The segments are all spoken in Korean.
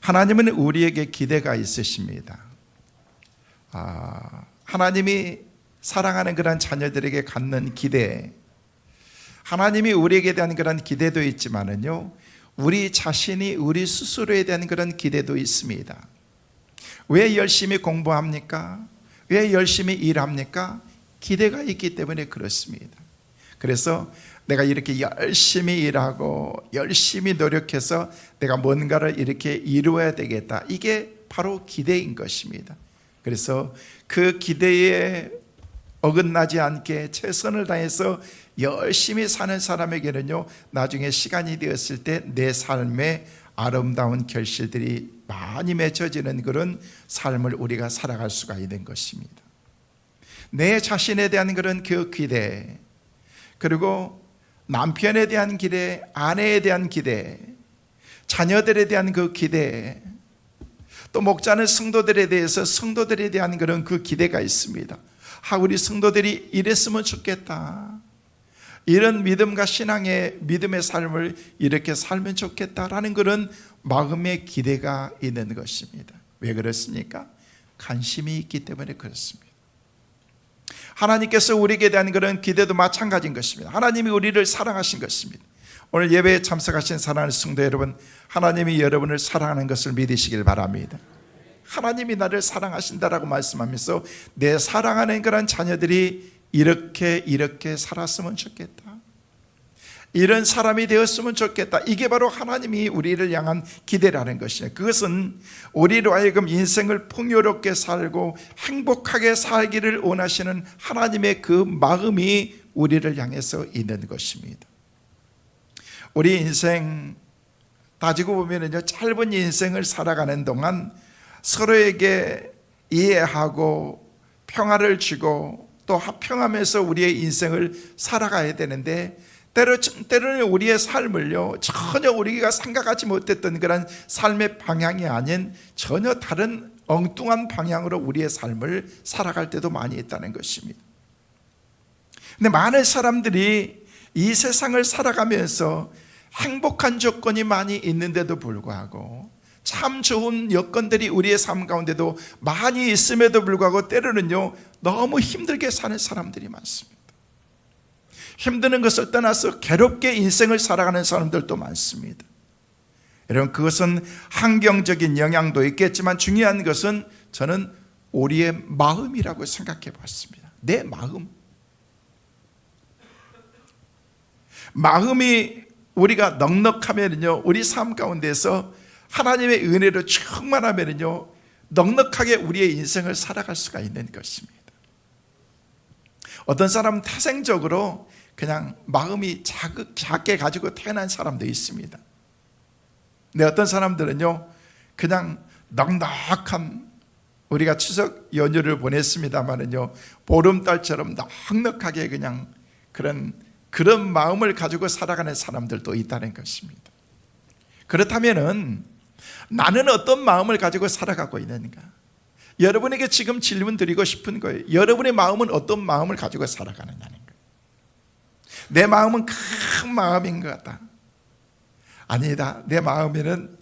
하나님은 우리에게 기대가 있으십니다. 하나님이 사랑하는 그런 자녀들에게 갖는 기대, 하나님이 우리에게 대한 그런 기대도 있지만은요, 우리 자신이 우리 스스로에 대한 그런 기대도 있습니다. 왜 열심히 공부합니까? 왜 열심히 일합니까? 기대가 있기 때문에 그렇습니다. 그래서 내가 이렇게 열심히 일하고 열심히 노력해서 내가 뭔가를 이렇게 이루어야 되겠다, 이게 바로 기대인 것입니다. 그래서 그 기대에 어긋나지 않게 최선을 다해서 열심히 사는 사람에게는요, 나중에 시간이 되었을 때 내 삶에 아름다운 결실들이 많이 맺혀지는 그런 삶을 우리가 살아갈 수가 있는 것입니다. 내 자신에 대한 그런 그 기대, 그리고 남편에 대한 기대, 아내에 대한 기대, 자녀들에 대한 그 기대, 또 목자는 성도들에 대해서 성도들에 대한 그런 그 기대가 있습니다. 우리 성도들이 이랬으면 좋겠다, 이런 믿음과 신앙의 믿음의 삶을 이렇게 살면 좋겠다라는 그런 마음의 기대가 있는 것입니다. 왜 그렇습니까? 관심이 있기 때문에 그렇습니다. 하나님께서 우리에게 대한 그런 기대도 마찬가지인 것입니다. 하나님이 우리를 사랑하신 것입니다. 오늘 예배에 참석하신 사랑하는 성도 여러분, 하나님이 여러분을 사랑하는 것을 믿으시길 바랍니다. 하나님이 나를 사랑하신다라고 말씀하면서 내 사랑하는 그런 자녀들이 이렇게 살았으면 좋겠다, 이런 사람이 되었으면 좋겠다, 이게 바로 하나님이 우리를 향한 기대라는 것이에요. 그것은 우리로 하여금 인생을 풍요롭게 살고 행복하게 살기를 원하시는 하나님의 그 마음이 우리를 향해서 있는 것입니다. 우리 인생 따지고 보면은요, 짧은 인생을 살아가는 동안 서로에게 이해하고 평화를 주고 또 화평하면서 우리의 인생을 살아가야 되는데, 때로는 우리의 삶을요, 전혀 우리가 생각하지 못했던 그런 삶의 방향이 아닌 전혀 다른 엉뚱한 방향으로 우리의 삶을 살아갈 때도 많이 있다는 것입니다. 근데 많은 사람들이 이 세상을 살아가면서 행복한 조건이 많이 있는데도 불구하고, 참 좋은 여건들이 우리의 삶 가운데도 많이 있음에도 불구하고 때로는요, 너무 힘들게 사는 사람들이 많습니다. 힘드는 것을 떠나서 괴롭게 인생을 살아가는 사람들도 많습니다. 여러분, 그것은 환경적인 영향도 있겠지만 중요한 것은 저는 우리의 마음이라고 생각해 봤습니다. 내 마음이 우리가 넉넉하면요, 우리 삶 가운데서 하나님의 은혜로 충만하면요, 넉넉하게 우리의 인생을 살아갈 수가 있는 것입니다. 어떤 사람은 태생적으로 그냥 마음이 작게 가지고 태어난 사람도 있습니다. 근데 어떤 사람들은요, 그냥 넉넉한, 우리가 추석 연휴를 보냈습니다마는요, 보름달처럼 넉넉하게 그냥 그런 마음을 가지고 살아가는 사람들도 있다는 것입니다. 그렇다면은 나는 어떤 마음을 가지고 살아가고 있는가? 여러분에게 지금 질문 드리고 싶은 거예요. 여러분의 마음은 어떤 마음을 가지고 살아가느냐는 거예요. 내 마음은 큰 마음인 것 같다. 아니다, 내 마음에는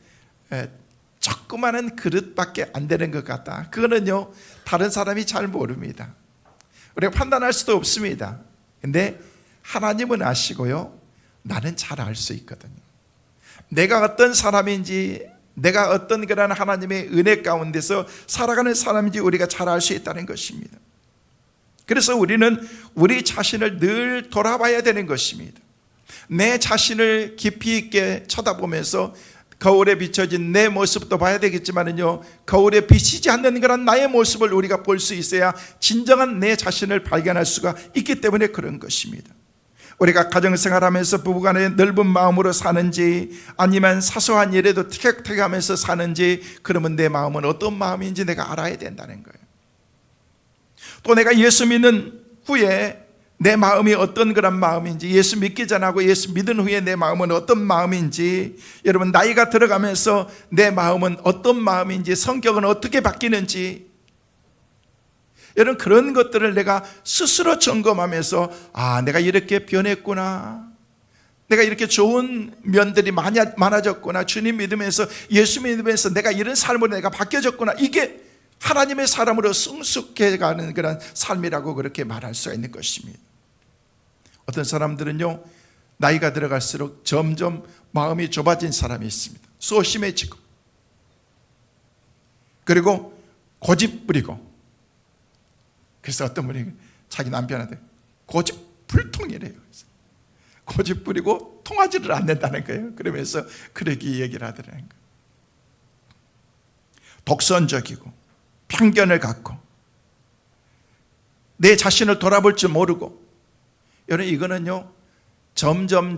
조그마한 그릇밖에 안 되는 것 같다. 그거는요, 다른 사람이 잘 모릅니다. 우리가 판단할 수도 없습니다. 근데 하나님은 아시고요, 나는 잘 알 수 있거든요. 내가 어떤 사람인지, 내가 어떤 그런 하나님의 은혜 가운데서 살아가는 사람인지 우리가 잘 알 수 있다는 것입니다. 그래서 우리는 우리 자신을 늘 돌아봐야 되는 것입니다. 내 자신을 깊이 있게 쳐다보면서 거울에 비춰진 내 모습도 봐야 되겠지만은요, 거울에 비치지 않는 그런 나의 모습을 우리가 볼 수 있어야 진정한 내 자신을 발견할 수가 있기 때문에 그런 것입니다. 우리가 가정생활하면서 부부간에 넓은 마음으로 사는지, 아니면 사소한 일에도 티격태격하면서 사는지, 그러면 내 마음은 어떤 마음인지 내가 알아야 된다는 거예요. 또 내가 예수 믿는 후에 내 마음이 어떤 그런 마음인지, 예수 믿기 전하고 예수 믿은 후에 내 마음은 어떤 마음인지, 여러분 나이가 들어가면서 내 마음은 어떤 마음인지, 성격은 어떻게 바뀌는지, 여러분 그런 것들을 내가 스스로 점검하면서 내가 이렇게 변했구나, 내가 이렇게 좋은 면들이 많아졌구나. 주님 믿으면서, 예수 믿으면서 내가 이런 삶으로 내가 바뀌어졌구나. 이게 하나님의 사람으로 성숙해가는 그런 삶이라고 그렇게 말할 수가 있는 것입니다. 어떤 사람들은요, 나이가 들어갈수록 점점 마음이 좁아진 사람이 있습니다. 소심해지고, 그리고 고집 부리고. 그래서 어떤 분이 자기 남편한테 고집불통이래요. 고집 부리고 통하지를 않는다는 거예요. 그러면서 그렇게 얘기를 하더라는 거예요. 독선적이고 편견을 갖고 내 자신을 돌아볼 줄 모르고. 여러분, 이거는요 점점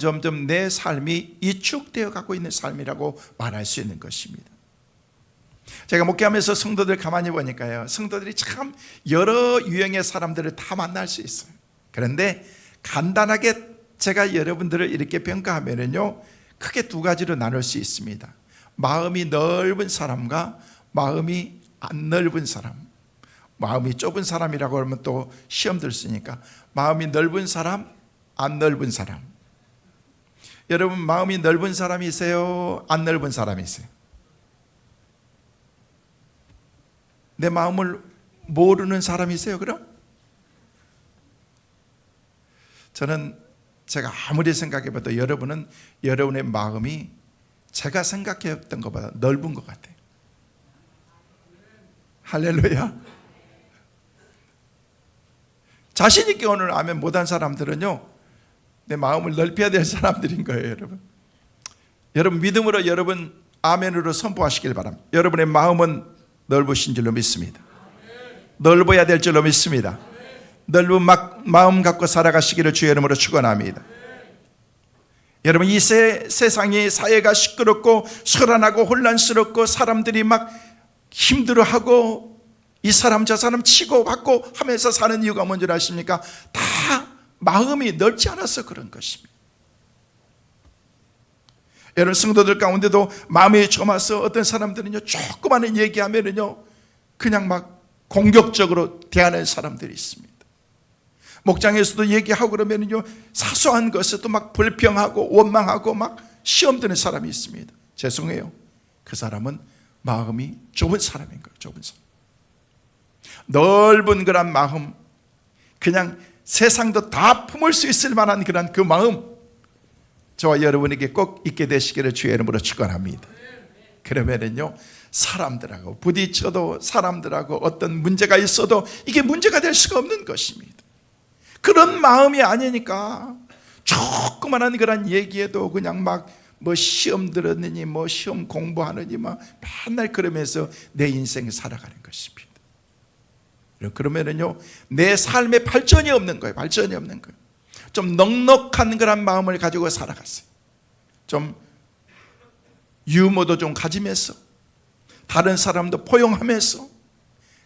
내 삶이 이축되어 가고 있는 삶이라고 말할 수 있는 것입니다. 제가 목회하면서 성도들 가만히 보니까요, 성도들이 참 여러 유형의 사람들을 다 만날 수 있어요. 그런데 간단하게 제가 여러분들을 이렇게 평가하면요, 크게 두 가지로 나눌 수 있습니다. 마음이 넓은 사람과 마음이 안 넓은 사람. 마음이 좁은 사람이라고 하면 또 시험 들 수 있으니까 마음이 넓은 사람, 안 넓은 사람. 여러분, 마음이 넓은 사람이세요? 안 넓은 사람이세요? 내 마음을 모르는 사람이세요, 그럼? 저는 제가 아무리 생각해봐도 여러분은 여러분의 마음이 제가 생각했던 것보다 넓은 것 같아요. 할렐루야. 자신 있게 오늘 아멘 못한 사람들은요, 내 마음을 넓혀야 될 사람들인 거예요, 여러분. 여러분, 믿음으로 여러분 아멘으로 선포하시길 바랍니다. 여러분의 마음은 넓으신 줄로 믿습니다. 넓어야 될 줄로 믿습니다. 넓은 마음 갖고 살아가시기를 주의 이름으로 축원합니다. 여러분, 이 세상이 사회가 시끄럽고 소란하고 혼란스럽고 사람들이 막 힘들어하고 이 사람 저 사람 치고 받고 하면서 사는 이유가 뭔지 아십니까? 다 마음이 넓지 않아서 그런 것입니다. 여러분, 성도들 가운데도 마음이 좁아서 어떤 사람들은요, 조그마한 얘기하면은요 그냥 막 공격적으로 대하는 사람들이 있습니다. 목장에서도 얘기하고 그러면요, 사소한 것에도 막 불평하고 원망하고 막 시험 드는 사람이 있습니다. 죄송해요, 그 사람은 마음이 좁은 사람인 거예요. 좁은 사람. 넓은 그런 마음, 그냥 세상도 다 품을 수 있을 만한 그런 그 마음, 저와 여러분에게 꼭 있게 되시기를 주의 이름으로 축원합니다. 그러면은요, 사람들하고 부딪혀도, 사람들하고 어떤 문제가 있어도 이게 문제가 될 수가 없는 것입니다. 그런 마음이 아니니까 조그만한 그런 얘기에도 그냥 막 뭐 시험 들었느니 뭐 시험 공부하느니 막 맨날 그러면서 내 인생을 살아가는 것입니다. 그러면은요, 내 삶에 발전이 없는 거예요. 발전이 없는 거예요. 좀 넉넉한 그런 마음을 가지고 살아갔어요. 좀 유머도 좀 가지면서, 다른 사람도 포용하면서,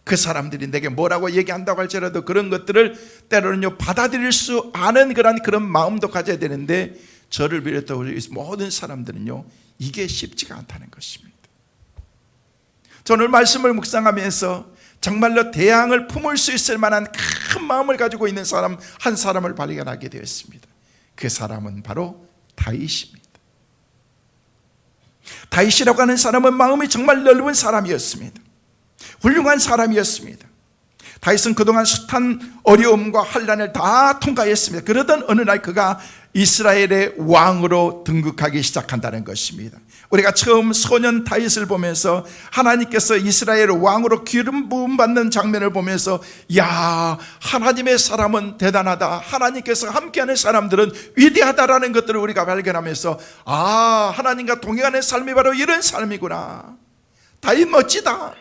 그 사람들이 내게 뭐라고 얘기한다고 할지라도 그런 것들을 때로는요 받아들일 수 않은 그런 마음도 가져야 되는데, 저를 비롯해 우리 모든 사람들은요 이게 쉽지가 않다는 것입니다. 저는 말씀을 묵상하면서 정말로 대양을 품을 수 있을 만한 큰 마음을 가지고 있는 사람 한 사람을 발견하게 되었습니다. 그 사람은 바로 다윗입니다. 다윗이라고 하는 사람은 마음이 정말 넓은 사람이었습니다. 훌륭한 사람이었습니다. 다윗은 그동안 숱한 어려움과 환난을 다 통과했습니다. 그러던 어느 날 그가 이스라엘의 왕으로 등극하기 시작한다는 것입니다. 우리가 처음 소년 다윗을 보면서 하나님께서 이스라엘 왕으로 기름 부음 받는 장면을 보면서, 야, 하나님의 사람은 대단하다, 하나님께서 함께하는 사람들은 위대하다라는 것들을 우리가 발견하면서, 아, 하나님과 동행하는 삶이 바로 이런 삶이구나, 다윗 멋지다,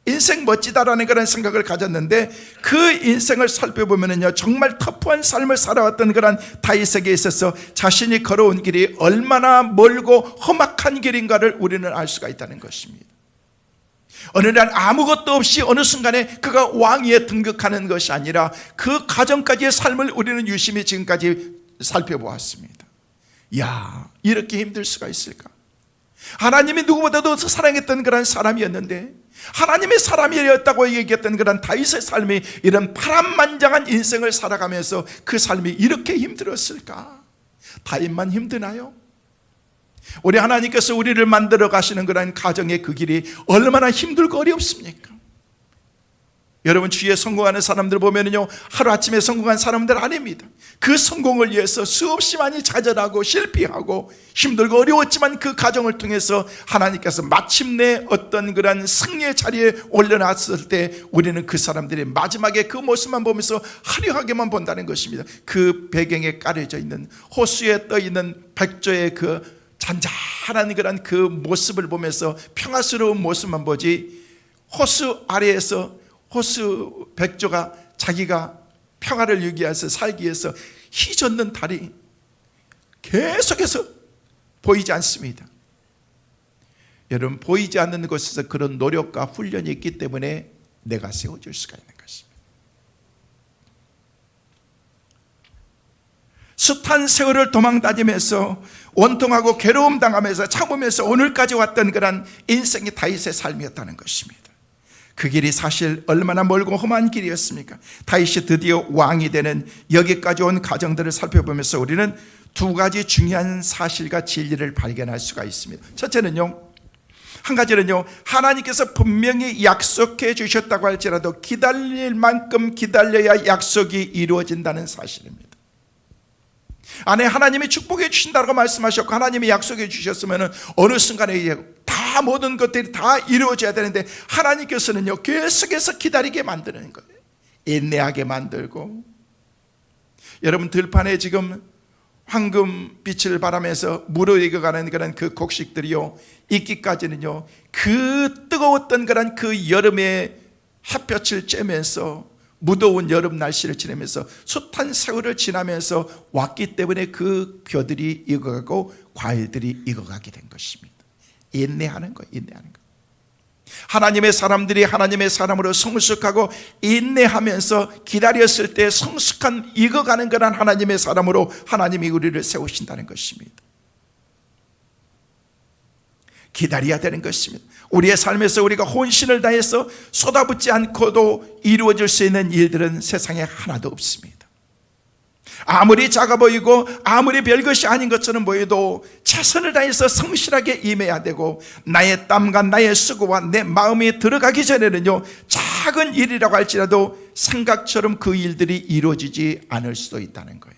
인생 멋지다라는 그런 생각을 가졌는데, 그 인생을 살펴보면요 정말 터프한 삶을 살아왔던 그런 다윗에게 있어서 자신이 걸어온 길이 얼마나 멀고 험악한 길인가를 우리는 알 수가 있다는 것입니다. 어느 날 아무것도 없이 어느 순간에 그가 왕위에 등극하는 것이 아니라 그 과정까지의 삶을 우리는 유심히 지금까지 살펴보았습니다. 이야, 이렇게 힘들 수가 있을까? 하나님이 누구보다도 더 사랑했던 그런 사람이었는데, 하나님의 사람이었다고 얘기했던 그런 다윗의 삶이 이런 파란만장한 인생을 살아가면서 그 삶이 이렇게 힘들었을까? 타인만 힘드나요? 우리 하나님께서 우리를 만들어 가시는 그런 가정의 그 길이 얼마나 힘들고 어렵습니까? 여러분, 주위에 성공하는 사람들 보면요, 하루아침에 성공한 사람들 아닙니다. 그 성공을 위해서 수없이 많이 좌절하고 실패하고 힘들고 어려웠지만 그 과정을 통해서 하나님께서 마침내 어떤 그런 승리의 자리에 올려놨을 때 우리는 그 사람들의 마지막에 그 모습만 보면서 화려하게만 본다는 것입니다. 그 배경에 깔려져 있는, 호수에 떠 있는 백조의 그 잔잔한 그런 그 모습을 보면서 평화스러운 모습만 보지, 호수 아래에서 호수 백조가 자기가 평화를 유지해서 살기 위해서 휘젓는 달이 계속해서 보이지 않습니다. 여러분, 보이지 않는 곳에서 그런 노력과 훈련이 있기 때문에 내가 세워질 수가 있는 것입니다. 숱한 세월을 도망다니면서 원통하고 괴로움 당하면서 참으면서 오늘까지 왔던 그런 인생이 다윗의 삶이었다는 것입니다. 그 길이 사실 얼마나 멀고 험한 길이었습니까? 다윗이 드디어 왕이 되는 여기까지 온 과정들을 살펴보면서 우리는 두 가지 중요한 사실과 진리를 발견할 수가 있습니다. 첫째는요, 한 가지는요, 하나님께서 분명히 약속해 주셨다고 할지라도 기다릴 만큼 기다려야 약속이 이루어진다는 사실입니다. 안에 하나님이 축복해 주신다고 말씀하셨고 하나님이 약속해 주셨으면 어느 순간에 다 모든 것들이 다 이루어져야 되는데 하나님께서는요, 계속해서 기다리게 만드는 거예요. 인내하게 만들고. 여러분, 들판에 지금 황금빛을 바라면서 무르익어가는 그런 그 곡식들이요, 익기까지는요, 그 뜨거웠던 그런 그 여름의 햇볕을 쬐면서 무더운 여름 날씨를 지나면서 숱한 세월을 지나면서 왔기 때문에 그 벼들이 익어가고 과일들이 익어가게 된 것입니다. 인내하는 거예요. 인내하는 거. 하나님의 사람들이 하나님의 사람으로 성숙하고 인내하면서 기다렸을 때 성숙한 익어가는 그런 하나님의 사람으로 하나님이 우리를 세우신다는 것입니다. 기다려야 되는 것입니다. 우리의 삶에서 우리가 혼신을 다해서 쏟아붓지 않고도 이루어질 수 있는 일들은 세상에 하나도 없습니다. 아무리 작아 보이고 아무리 별것이 아닌 것처럼 보여도 최선을 다해서 성실하게 임해야 되고, 나의 땀과 나의 수고와 내 마음이 들어가기 전에는요, 작은 일이라고 할지라도 생각처럼 그 일들이 이루어지지 않을 수도 있다는 거예요.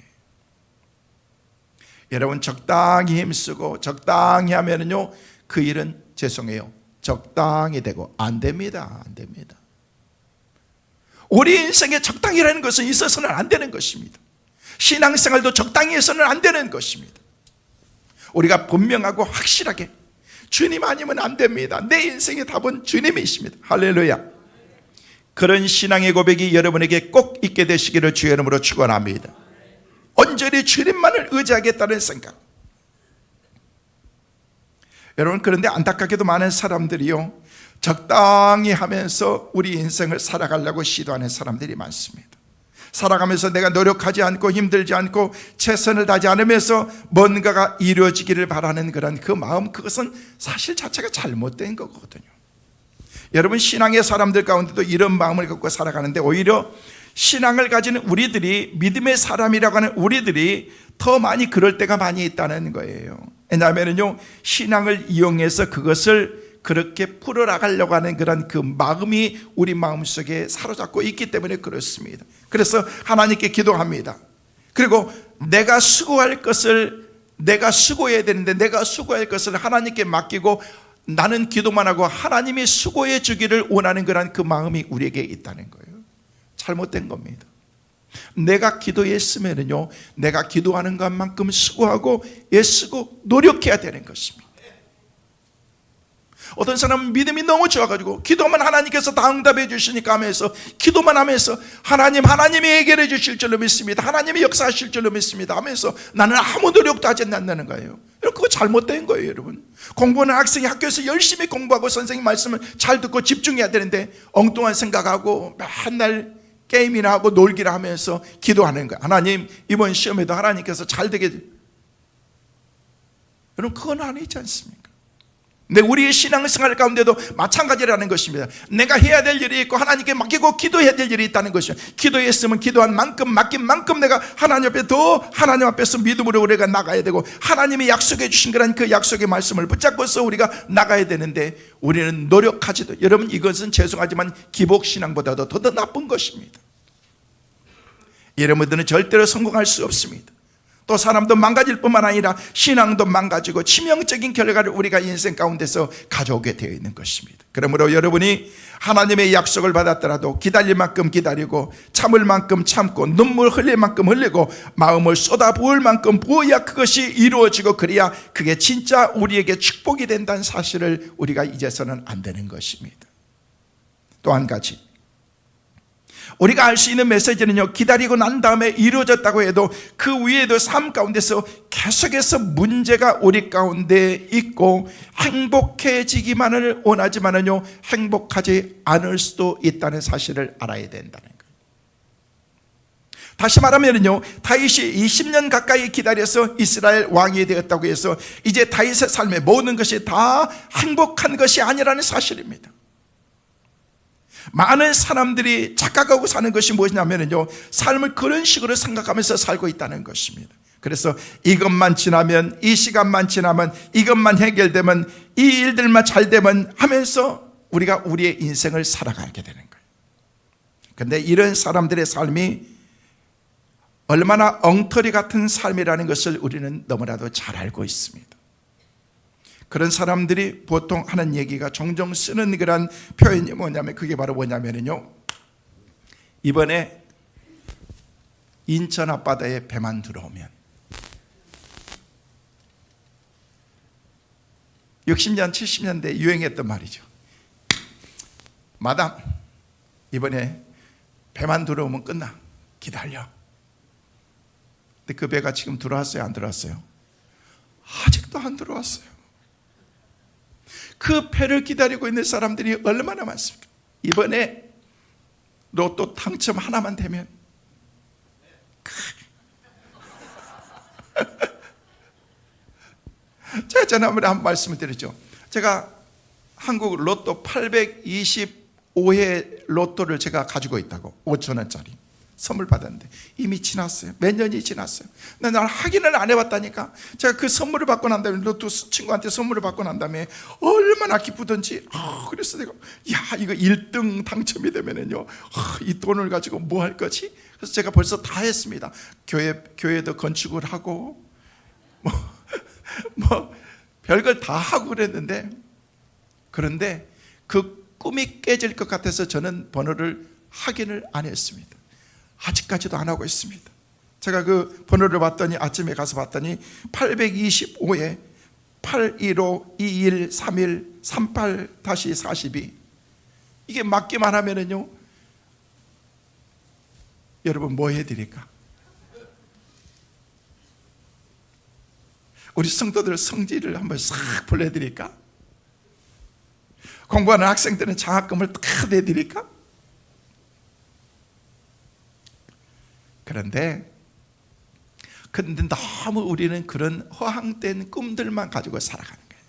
여러분, 적당히 힘쓰고 적당히 하면은요, 그 일은 죄송해요, 적당히 되고 안 됩니다. 안 됩니다. 우리 인생에 적당이라는 것은 있어서는 안 되는 것입니다. 신앙생활도 적당히 해서는 안 되는 것입니다. 우리가 분명하고 확실하게 주님 아니면 안 됩니다. 내 인생의 답은 주님이십니다. 할렐루야. 그런 신앙의 고백이 여러분에게 꼭 있게 되시기를 주의 이름으로 축원합니다. 온전히 주님만을 의지하겠다는 생각. 여러분, 그런데 안타깝게도 많은 사람들이요, 적당히 하면서 우리 인생을 살아가려고 시도하는 사람들이 많습니다. 살아가면서 내가 노력하지 않고 힘들지 않고 최선을 다하지 않으면서 뭔가가 이루어지기를 바라는 그런 그 마음, 그것은 사실 자체가 잘못된 거거든요. 여러분, 신앙의 사람들 가운데도 이런 마음을 갖고 살아가는데 오히려 신앙을 가지는 우리들이, 믿음의 사람이라고 하는 우리들이 더 많이 그럴 때가 많이 있다는 거예요. 왜냐하면요, 신앙을 이용해서 그것을 그렇게 풀어나가려고 하는 그런 그 마음이 우리 마음속에 사로잡고 있기 때문에 그렇습니다. 그래서 하나님께 기도합니다. 그리고 내가 수고할 것을 내가 수고해야 되는데 내가 수고할 것을 하나님께 맡기고 나는 기도만 하고 하나님이 수고해 주기를 원하는 그런 그 마음이 우리에게 있다는 거예요. 잘못된 겁니다. 내가 기도했으면요, 내가 기도하는 것만큼 수고하고 애쓰고 노력해야 되는 것입니다. 어떤 사람은 믿음이 너무 좋아가지고 기도만 하나님께서 다 응답해 주시니까 하면서 기도만 하면서 하나님이 해결해 주실 줄로 믿습니다, 하나님이 역사하실 줄로 믿습니다 하면서 나는 아무 노력도 하지 않는다는 거예요. 그거 잘못된 거예요. 여러분, 공부하는 학생이 학교에서 열심히 공부하고 선생님 말씀을 잘 듣고 집중해야 되는데 엉뚱한 생각하고 맨날 게임이나 하고 놀기를 하면서 기도하는 거예요. 하나님, 이번 시험에도 하나님께서 잘 되게. 여러분, 그건 아니지 않습니까? 근데 우리의 신앙생활 가운데도 마찬가지라는 것입니다. 내가 해야 될 일이 있고 하나님께 맡기고 기도해야 될 일이 있다는 것이죠. 기도했으면 기도한 만큼 맡긴 만큼 내가 하나님 앞에 더 하나님 앞에서 믿음으로 우리가 나가야 되고 하나님이 약속해 주신 그런 그 약속의 말씀을 붙잡고서 우리가 나가야 되는데 우리는 노력하지도, 여러분 이것은 죄송하지만 기복신앙보다도 더 나쁜 것입니다. 여러분들은 절대로 성공할 수 없습니다. 또 사람도 망가질 뿐만 아니라 신앙도 망가지고 치명적인 결과를 우리가 인생 가운데서 가져오게 되어 있는 것입니다. 그러므로 여러분이 하나님의 약속을 받았더라도 기다릴 만큼 기다리고 참을 만큼 참고 눈물 흘릴 만큼 흘리고 마음을 쏟아부을 만큼 부어야 그것이 이루어지고, 그래야 그게 진짜 우리에게 축복이 된다는 사실을 우리가 잊어서는 안 되는 것입니다. 또 한 가지, 우리가 알 수 있는 메시지는요, 기다리고 난 다음에 이루어졌다고 해도 그 위에도 삶 가운데서 계속해서 문제가 우리 가운데 있고 행복해지기만을 원하지만은요 행복하지 않을 수도 있다는 사실을 알아야 된다는 거예요. 다시 말하면은요, 다윗이 20년 가까이 기다려서 이스라엘 왕이 되었다고 해서 이제 다윗의 삶의 모든 것이 다 행복한 것이 아니라는 사실입니다. 많은 사람들이 착각하고 사는 것이 무엇이냐면요, 삶을 그런 식으로 생각하면서 살고 있다는 것입니다. 그래서 이것만 지나면, 이 시간만 지나면, 이것만 해결되면, 이 일들만 잘 되면 하면서 우리가 우리의 인생을 살아가게 되는 거예요. 그런데 이런 사람들의 삶이 얼마나 엉터리 같은 삶이라는 것을 우리는 너무나도 잘 알고 있습니다. 그런 사람들이 보통 하는 얘기가, 종종 쓰는 그런 표현이 뭐냐면, 그게 바로 뭐냐면요, 이번에 인천 앞바다에 배만 들어오면, 60년 70년대 유행했던 말이죠. 마담, 이번에 배만 들어오면 끝나, 기다려. 근데 그 배가 지금 들어왔어요, 안 들어왔어요? 아직도 안 들어왔어요. 그 배를 기다리고 있는 사람들이 얼마나 많습니까? 이번에 로또 당첨 하나만 되면 제가 지난번에 한 말씀을 드렸죠. 제가 한국 로또 825회 로또를 제가 가지고 있다고, 5,000원짜리 선물 받았는데 이미 지났어요. 몇 년이 지났어요. 근데 난 확인을 안 해봤다니까. 제가 그 선물을 받고 난 다음에, 로또 친구한테 선물을 받고 난 다음에 얼마나 기쁘던지. 그래서 내가, 야, 이거 1등 당첨이 되면은요, 이 돈을 가지고 뭐 할 거지? 그래서 제가 벌써 다 했습니다. 교회도 건축을 하고 뭐 별걸 다 하고 그랬는데, 그런데 그 꿈이 깨질 것 같아서 저는 번호를 확인을 안 했습니다. 아직까지도 안 하고 있습니다. 제가 그 번호를 봤더니, 아침에 가서 봤더니 825에 815 21 31 38-42, 이게 맞기만 하면은요, 여러분 뭐 해드릴까? 우리 성도들 성질을 한번 싹 불러드릴까? 공부하는 학생들은 장학금을 다 내드릴까? 그런데 너무 우리는 그런 허황된 꿈들만 가지고 살아가는 거예요.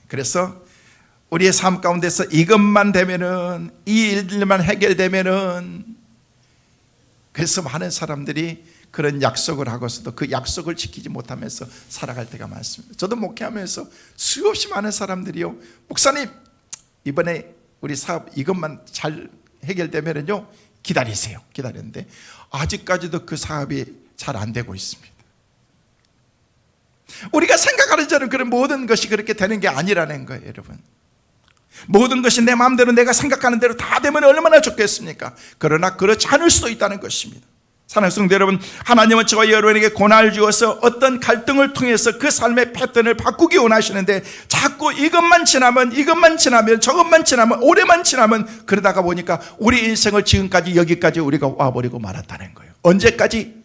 그래서 우리의 삶 가운데서 이것만 되면은, 이 일들만 해결되면은, 그래서 많은 사람들이 그런 약속을 하고서도 그 약속을 지키지 못하면서 살아갈 때가 많습니다. 저도 목회하면서 수없이 많은 사람들이요, 목사님 이번에 우리 사업 이것만 잘 해결되면은요 기다리세요. 기다렸는데 아직까지도 그 사업이 잘 안 되고 있습니다. 우리가 생각하는 저는 그런 모든 것이 그렇게 되는 게 아니라는 거예요, 여러분. 모든 것이 내 마음대로, 내가 생각하는 대로 다 되면 얼마나 좋겠습니까? 그러나 그렇지 않을 수도 있다는 것입니다. 사랑하는 성도 여러분, 하나님은 저와 여러분에게 고난을 주어서 어떤 갈등을 통해서 그 삶의 패턴을 바꾸기 원하시는데, 자꾸 이것만 지나면 저것만 지나면 올해만 지나면, 그러다가 보니까 우리 인생을 지금까지 여기까지 우리가 와버리고 말았다는 거예요. 언제까지?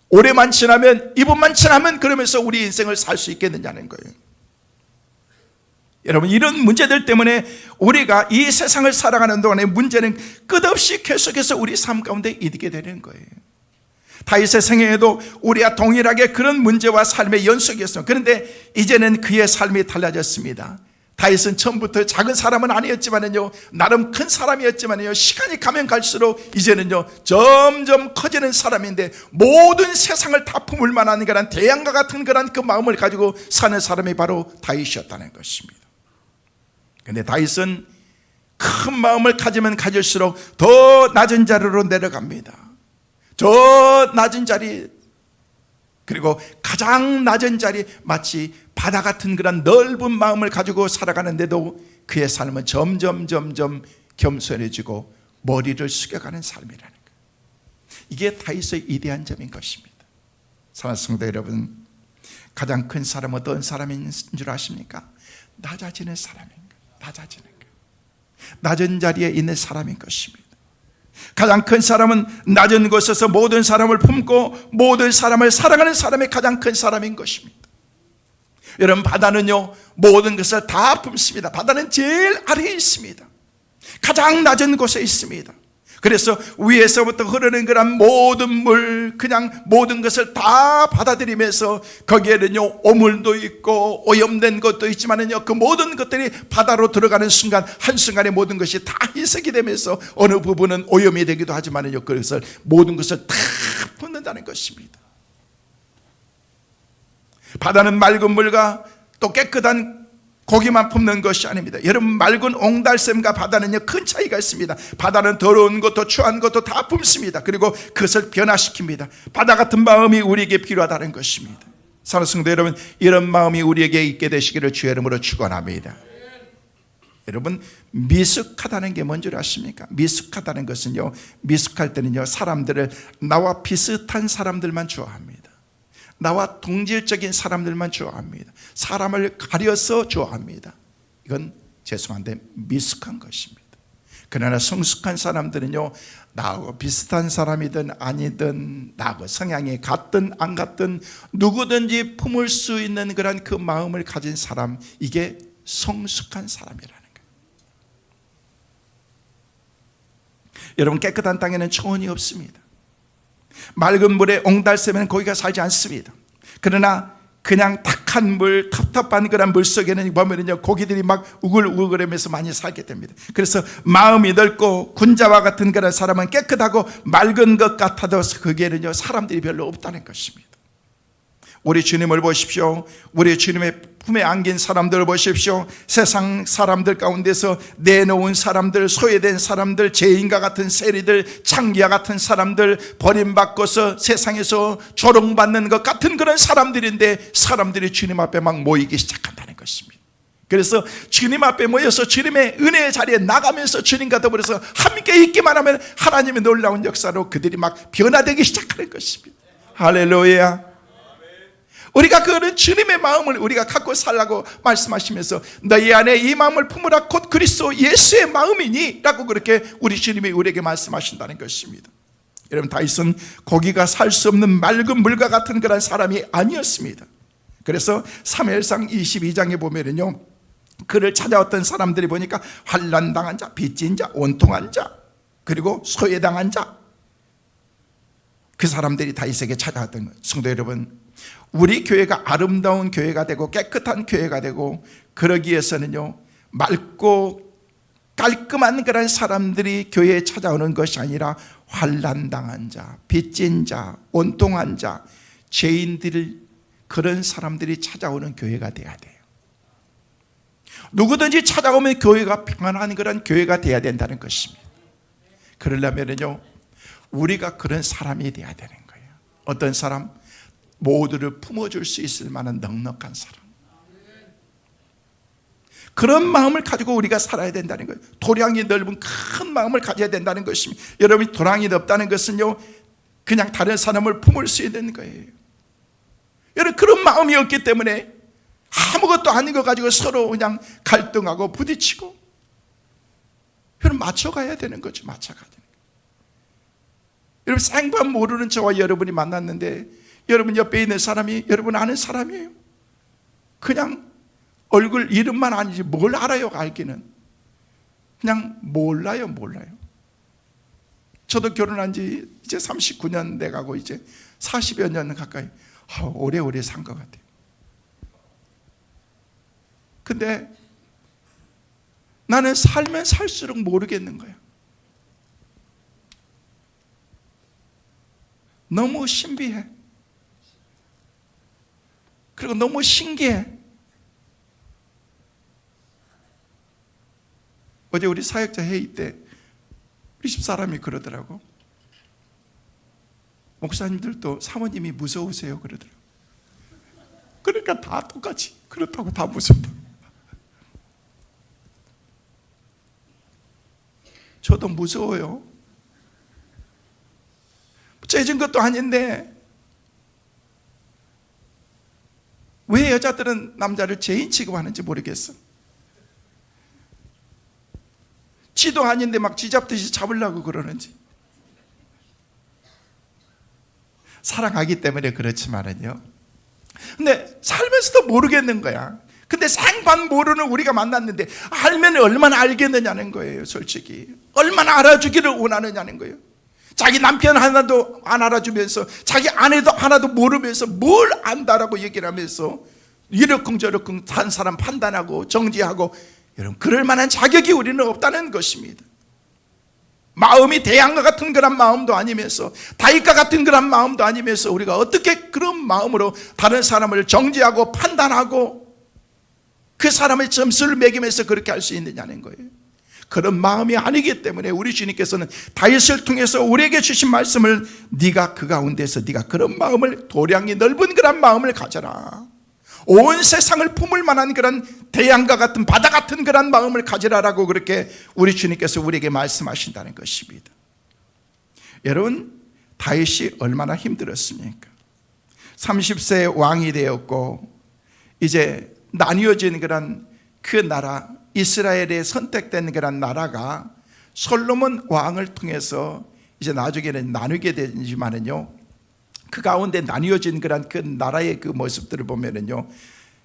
올해만 지나면, 이번만 지나면, 그러면서 우리 인생을 살 수 있겠느냐는 거예요. 여러분, 이런 문제들 때문에 우리가 이 세상을 살아가는 동안에 문제는 끝없이 계속해서 우리 삶 가운데 있게 되는 거예요. 다윗의 생애에도 우리와 동일하게 그런 문제와 삶의 연속이었습니다. 그런데 이제는 그의 삶이 달라졌습니다. 다윗은 처음부터 작은 사람은 아니었지만요, 나름 큰 사람이었지만요, 시간이 가면 갈수록 이제는요 점점 커지는 사람인데, 모든 세상을 다 품을 만한 그런 대양과 같은 그런 그 마음을 가지고 사는 사람이 바로 다윗이었다는 것입니다. 그런데 다윗은 큰 마음을 가지면 가질수록 더 낮은 자리로 내려갑니다. 저 낮은 자리, 그리고 가장 낮은 자리, 마치 바다 같은 그런 넓은 마음을 가지고 살아가는데도 그의 삶은 점점 겸손해지고 머리를 숙여가는 삶이라는 거예요. 이게 다윗의 이대한 점인 것입니다. 사랑하는 성도 여러분, 가장 큰 사람 어떤 사람인 줄 아십니까? 낮아지는 사람인 거예요. 낮아지는 거예요. 낮은 자리에 있는 사람인 것입니다. 가장 큰 사람은 낮은 곳에서 모든 사람을 품고 모든 사람을 사랑하는 사람이 가장 큰 사람인 것입니다. 여러분, 바다는요 모든 것을 다 품습니다. 바다는 제일 아래에 있습니다. 가장 낮은 곳에 있습니다. 그래서 위에서부터 흐르는 그런 모든 물, 그냥 모든 것을 다 받아들이면서 거기에는요 오물도 있고 오염된 것도 있지만은요, 그 모든 것들이 바다로 들어가는 순간 한순간에 모든 것이 다 희석이 되면서 어느 부분은 오염이 되기도 하지만은요, 그래서 모든 것을 다 품는다는 것입니다. 바다는 맑은 물과 또 깨끗한 고기만 품는 것이 아닙니다. 여러분, 맑은 옹달샘과 바다는요 큰 차이가 있습니다. 바다는 더러운 것도 추한 것도 다 품습니다. 그리고 그것을 변화시킵니다. 바다 같은 마음이 우리에게 필요하다는 것입니다. 사랑하는 성도 여러분, 이런 마음이 우리에게 있게 되시기를 주의 이름으로 축원합니다. 여러분, 미숙하다는 게 뭔 줄 아십니까? 미숙하다는 것은요, 미숙할 때는요 사람들을 나와 비슷한 사람들만 좋아합니다. 나와 동질적인 사람들만 좋아합니다. 사람을 가려서 좋아합니다. 이건 죄송한데 미숙한 것입니다. 그러나 성숙한 사람들은요, 나하고 비슷한 사람이든 아니든, 나하고 성향이 같든 안 같든 누구든지 품을 수 있는 그런 그 마음을 가진 사람, 이게 성숙한 사람이라는 거예요. 여러분, 깨끗한 땅에는 초원이 없습니다. 맑은 물에 옹달샘에는 고기가 살지 않습니다. 그러나 그냥 탁한 물, 답답한 그런 물 속에는 보면은요 고기들이 막 우글우글하면서 많이 살게 됩니다. 그래서 마음이 넓고 군자와 같은 그런 사람은 깨끗하고 맑은 것 같아도 거기에는요 사람들이 별로 없다는 것입니다. 우리 주님을 보십시오. 우리 주님의 품에 안긴 사람들을 보십시오. 세상 사람들 가운데서 내놓은 사람들, 소외된 사람들, 죄인과 같은 세리들, 창기와 같은 사람들, 버림받고서 세상에서 조롱받는 것 같은 그런 사람들인데, 사람들이 주님 앞에 막 모이기 시작한다는 것입니다. 그래서 주님 앞에 모여서 주님의 은혜의 자리에 나가면서 주님과 더불어서 함께 있기만 하면 하나님의 놀라운 역사로 그들이 막 변화되기 시작하는 것입니다. 할렐루야. 우리가 그런 주님의 마음을 우리가 갖고 살라고 말씀하시면서 너희 안에 이 마음을 품으라 곧 그리스도 예수의 마음이니 라고 그렇게 우리 주님이 우리에게 말씀하신다는 것입니다. 여러분, 다윗은 고기가 살 수 없는 맑은 물과 같은 그런 사람이 아니었습니다. 그래서 사무엘상 22장에 보면은요, 그를 찾아왔던 사람들이 보니까 환난당한 자, 빚진 자, 원통한 자, 그리고 소외당한 자, 그 사람들이 다윗에게 찾아왔던 거예요. 성도 여러분, 우리 교회가 아름다운 교회가 되고 깨끗한 교회가 되고 그러기 위해서는요, 맑고 깔끔한 그런 사람들이 교회에 찾아오는 것이 아니라 환난당한 자, 빚진 자, 원통한 자, 죄인들, 그런 사람들이 찾아오는 교회가 돼야 돼요. 누구든지 찾아오면 교회가 평안한 그런 교회가 돼야 된다는 것입니다. 그러려면요, 우리가 그런 사람이 돼야 되는 거예요. 어떤 사람? 모두를 품어줄 수 있을 만한 넉넉한 사람. 그런 마음을 가지고 우리가 살아야 된다는 거예요. 도량이 넓은 큰 마음을 가져야 된다는 것입니다. 여러분이 도량이 넓다는 것은요, 그냥 다른 사람을 품을 수 있는 거예요. 여러분, 그런 마음이 없기 때문에 아무것도 아닌 거 가지고 서로 그냥 갈등하고 부딪히고, 여러분 맞춰가야 되는 거죠. 맞춰가야 되는 거예요. 여러분, 생판 모르는 저와 여러분이 만났는데 여러분 옆에 있는 사람이 여러분 아는 사람이에요. 그냥 얼굴 이름만 아니지 뭘 알아요. 알기는 그냥 몰라요. 저도 결혼한 지 이제 39년 돼가고 이제 40여 년 가까이 오래오래 산 것 같아요. 근데 나는 살면 살수록 모르겠는 거야. 너무 신비해. 그리고 너무 신기해. 어제 우리 사역자 회의 때 우리 집 사람이 그러더라고. 목사님들도 사모님이 무서우세요 그러더라고. 그러니까 다 똑같이 그렇다고 다 무섭다. 저도 무서워요. 째진 것도 아닌데 왜 여자들은 남자를 죄인 취급하는지 모르겠어. 지도 아닌데 막 쥐잡듯이 잡으려고 그러는지. 사랑하기 때문에 그렇지만은요. 근데 살면서도 모르겠는 거야. 근데 생판 모르는 우리가 만났는데 알면 얼마나 알겠느냐는 거예요. 솔직히 얼마나 알아주기를 원하느냐는 거예요. 자기 남편 하나도 안 알아주면서 자기 아내도 하나도 모르면서 뭘 안다라고 얘기를 하면서 이러쿵저러쿵 한 사람 판단하고 정지하고, 여러분 그럴 만한 자격이 우리는 없다는 것입니다. 마음이 대양과 같은 그런 마음도 아니면서 다윗과 같은 그런 마음도 아니면서 우리가 어떻게 그런 마음으로 다른 사람을 정지하고 판단하고 그 사람의 점수를 매기면서 그렇게 할 수 있느냐는 거예요. 그런 마음이 아니기 때문에 우리 주님께서는 다윗을 통해서 우리에게 주신 말씀을, 네가 그 가운데서 네가 그런 마음을, 도량이 넓은 그런 마음을 가져라. 온 세상을 품을 만한 그런 대양과 같은 바다 같은 그런 마음을 가지라라고 그렇게 우리 주님께서 우리에게 말씀하신다는 것입니다. 여러분, 다윗이 얼마나 힘들었습니까? 30세에 왕이 되었고 이제 나뉘어진 그런 그 나라, 이스라엘에 선택된 그런 나라가 솔로몬 왕을 통해서 이제 나중에는 나누게 되지만은요, 그 가운데 나뉘어진 그런 그 나라의 그 모습들을 보면은요,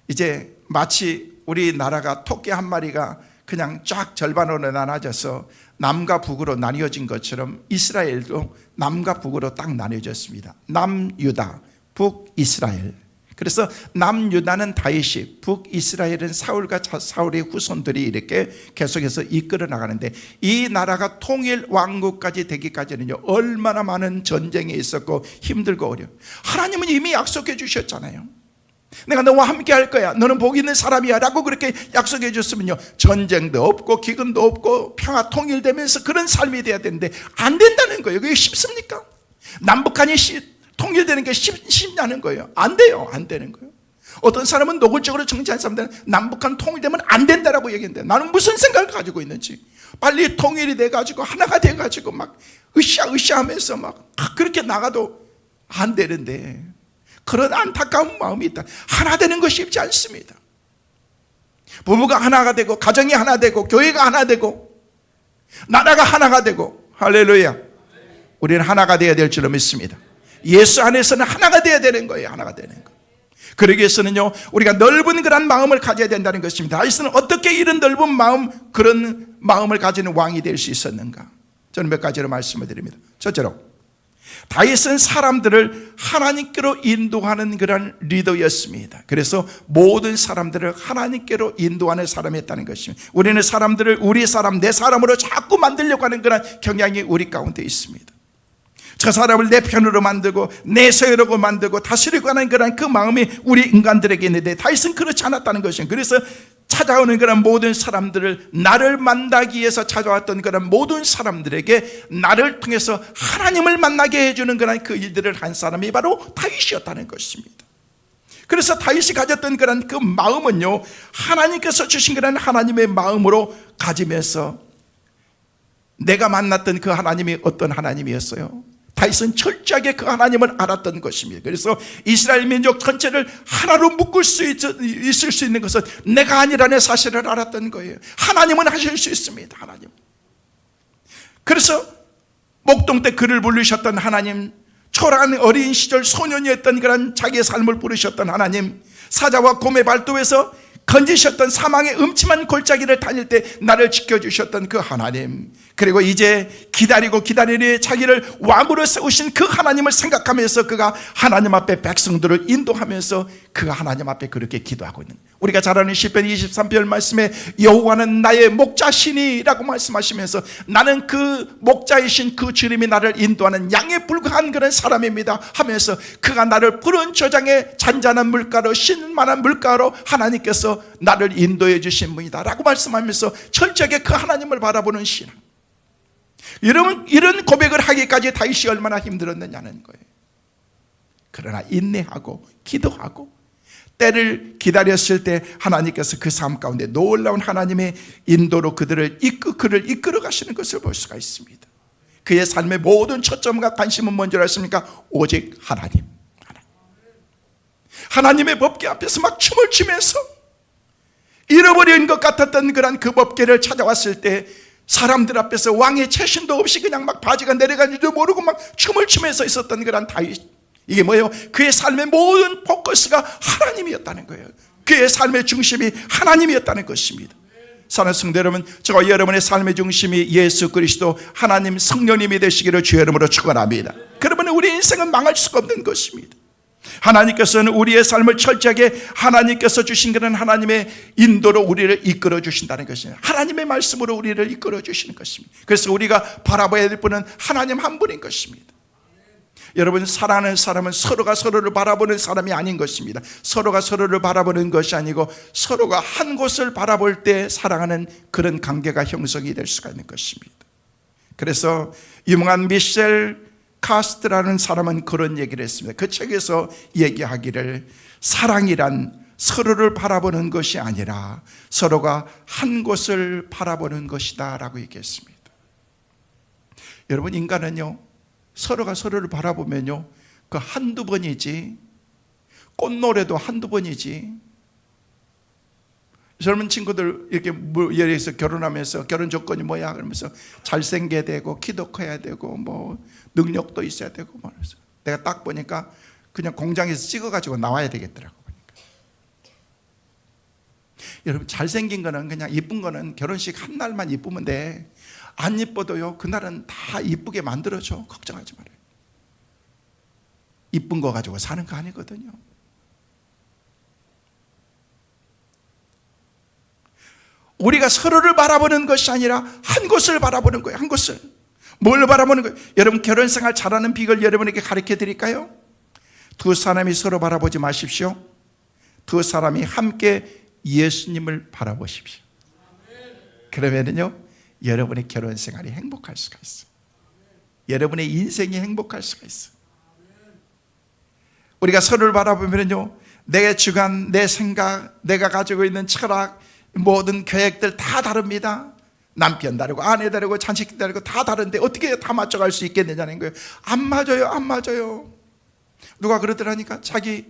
이제 마치 우리 나라가 토끼 한 마리가 그냥 쫙 절반으로 나눠져서 남과 북으로 나뉘어진 것처럼 이스라엘도 남과 북으로 딱 나뉘어졌습니다. 남유다, 북이스라엘. 그래서 남유다는 다윗이, 북이스라엘은 사울과 사울의 후손들이 이렇게 계속해서 이끌어 나가는데, 이 나라가 통일 왕국까지 되기까지는요 얼마나 많은 전쟁이 있었고 힘들고 어려워. 하나님은 이미 약속해 주셨잖아요. 내가 너와 함께 할 거야, 너는 복 있는 사람이야 라고 그렇게 약속해 줬으면요 전쟁도 없고 기근도 없고 평화 통일되면서 그런 삶이 돼야 되는데 안 된다는 거예요. 그게 쉽습니까? 남북한이 통일되는 게 쉽냐는 거예요. 안 돼요. 안 되는 거예요. 어떤 사람은 노골적으로 정치한 사람들은 남북한 통일되면 안 된다라고 얘기했는데, 나는 무슨 생각을 가지고 있는지, 빨리 통일이 돼가지고 하나가 돼가지고 막 으쌰으쌰하면서 막 그렇게 나가도 안 되는데, 그런 안타까운 마음이 있다. 하나 되는 것이 쉽지 않습니다. 부부가 하나가 되고 가정이 하나 되고 교회가 하나 되고 나라가 하나가 되고, 할렐루야, 우리는 하나가 되어야 될 줄로 믿습니다. 예수 안에서는 하나가 되어야 되는 거예요. 하나가 되는 거. 그러기 위해서는요 우리가 넓은 그런 마음을 가져야 된다는 것입니다. 다윗은 어떻게 이런 넓은 마음, 그런 마음을 가지는 왕이 될 수 있었는가? 저는 몇 가지로 말씀을 드립니다. 첫째로, 다윗은 사람들을 하나님께로 인도하는 그런 리더였습니다. 그래서 모든 사람들을 하나님께로 인도하는 사람이었다는 것입니다. 우리는 사람들을 우리 사람, 내 사람으로 자꾸 만들려고 하는 그런 경향이 우리 가운데 있습니다. 저 사람을 내 편으로 만들고 내 소유로 만들고 다스리고 하는 그런 그 마음이 우리 인간들에게 있는데, 다윗은 그렇지 않았다는 것입니다. 그래서 찾아오는 그런 모든 사람들을, 나를 만나기 위해서 찾아왔던 그런 모든 사람들에게 나를 통해서 하나님을 만나게 해주는 그런 그 일들을 한 사람이 바로 다윗이었다는 것입니다. 그래서 다윗이 가졌던 그런 그 마음은요 하나님께서 주신 그런 하나님의 마음으로 가지면서, 내가 만났던 그 하나님이 어떤 하나님이었어요? 다윗은 철저하게 그 하나님을 알았던 것입니다. 그래서 이스라엘 민족 전체를 하나로 묶을 수 있을 수 있는 것은 내가 아니라는 사실을 알았던 거예요. 하나님은 하실 수 있습니다. 하나님. 그래서 목동 때 그를 부르셨던 하나님, 초라한 어린 시절 소년이었던 그런 자기의 삶을 부르셨던 하나님, 사자와 곰의 발도에서 건지셨던 사망의 음침한 골짜기를 다닐 때 나를 지켜주셨던 그 하나님, 그리고 이제 기다리니 자기를 왕으로 세우신 그 하나님을 생각하면서 그가 하나님 앞에 백성들을 인도하면서 그가 하나님 앞에 그렇게 기도하고 있는, 우리가 잘 아는 시편 23편 말씀에 여호와는 나의 목자시니라고 말씀하시면서 나는 그 목자이신 그 주님이 나를 인도하는 양에 불과한 그런 사람입니다 하면서 그가 나를 푸른 저장의 잔잔한 물가로 신만한 물가로 하나님께서 나를 인도해 주신 분이다 라고 말씀하면서 철저하게 그 하나님을 바라보는 신앙. 여러분, 이런 고백을 하기까지 다윗이 얼마나 힘들었느냐는 거예요. 그러나 인내하고 기도하고 때를 기다렸을 때 하나님께서 그 삶 가운데 놀라운 하나님의 인도로 그를 이끌어 가시는 것을 볼 수가 있습니다. 그의 삶의 모든 초점과 관심은 뭔지 아십니까? 오직 하나님. 하나님의 법궤 앞에서 막 춤을 추면서 잃어버린 것 같았던 그 법궤를 찾아왔을 때 사람들 앞에서 왕의 채신도 없이 그냥 막 바지가 내려가는지도 모르고 막 춤을 추면서 있었던 그런 다윗. 이게 뭐예요? 그의 삶의 모든 포커스가 하나님이었다는 거예요. 그의 삶의 중심이 하나님이었다는 것입니다. 사랑하는 성도 여러분, 저와 여러분의 삶의 중심이 예수 그리스도 하나님 성령님이 되시기를 주의 이름으로 축원합니다. 그러면 우리 인생은 망할 수가 없는 것입니다. 하나님께서는 우리의 삶을 철저하게 하나님께서 주신 그런 하나님의 인도로 우리를 이끌어 주신다는 것입니다. 하나님의 말씀으로 우리를 이끌어 주시는 것입니다. 그래서 우리가 바라봐야 될 분은 하나님 한 분인 것입니다. 여러분, 사랑하는 사람은 서로가 서로를 바라보는 사람이 아닌 것입니다. 서로가 서로를 바라보는 것이 아니고 서로가 한 곳을 바라볼 때 사랑하는 그런 관계가 형성이 될 수가 있는 것입니다. 그래서 유명한 미셸 카스트라는 사람은 그런 얘기를 했습니다. 그 책에서 얘기하기를 사랑이란 서로를 바라보는 것이 아니라 서로가 한 곳을 바라보는 것이다 라고 얘기했습니다. 여러분, 인간은요 서로가 서로를 바라보면요 그 한두 번이지, 꽃노래도 한두 번이지. 젊은 친구들 이렇게 예를 들어서 결혼하면서 결혼 조건이 뭐야 그러면서 잘생겨야 되고 키도 커야 되고 뭐 능력도 있어야 되고 말해서 내가 딱 보니까 그냥 공장에서 찍어가지고 나와야 되겠더라고. 보니까. 여러분, 잘생긴 거는 그냥 이쁜 거는 결혼식 한 날만 이쁘면 돼. 안 이뻐도요 그날은 다 이쁘게 만들어줘. 걱정하지 말아요. 이쁜 거 가지고 사는 거 아니거든요. 우리가 서로를 바라보는 것이 아니라 한 곳을 바라보는 거예요. 한 곳을. 뭘 바라보는 거예요? 여러분, 결혼생활 잘하는 비결 여러분에게 가르쳐 드릴까요? 두 사람이 서로 바라보지 마십시오. 두 사람이 함께 예수님을 바라보십시오. 그러면은요 여러분의 결혼생활이 행복할 수가 있어요. 여러분의 인생이 행복할 수가 있어요. 우리가 서로를 바라보면요 내 주관, 내 생각, 내가 가지고 있는 철학, 모든 계획들 다 다릅니다. 남편 다르고 아내 다르고 자식 다르고 다 다른데 어떻게 다 맞춰갈 수 있겠느냐는 거예요. 안 맞아요. 안 맞아요. 누가 그러더라니까 자기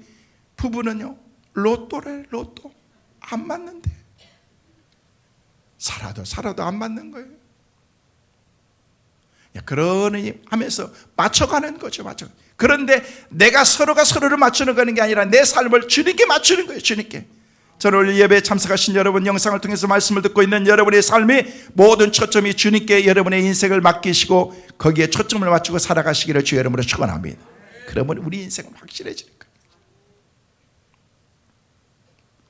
부부는요 로또래. 로또. 안 맞는데 살아도 안 맞는 거예요. 그러니 하면서 맞춰가는 거죠. 그런데 내가 서로가 서로를 맞추는 거는 게 아니라 내 삶을 주님께 맞추는 거예요. 주님께. 저는 오늘 예배에 참석하신 여러분, 영상을 통해서 말씀을 듣고 있는 여러분의 삶이 모든 초점이 주님께 여러분의 인생을 맡기시고 거기에 초점을 맞추고 살아가시기를 주의 이름으로 축원합니다. 그러면 우리 인생은 확실해지는 거예요.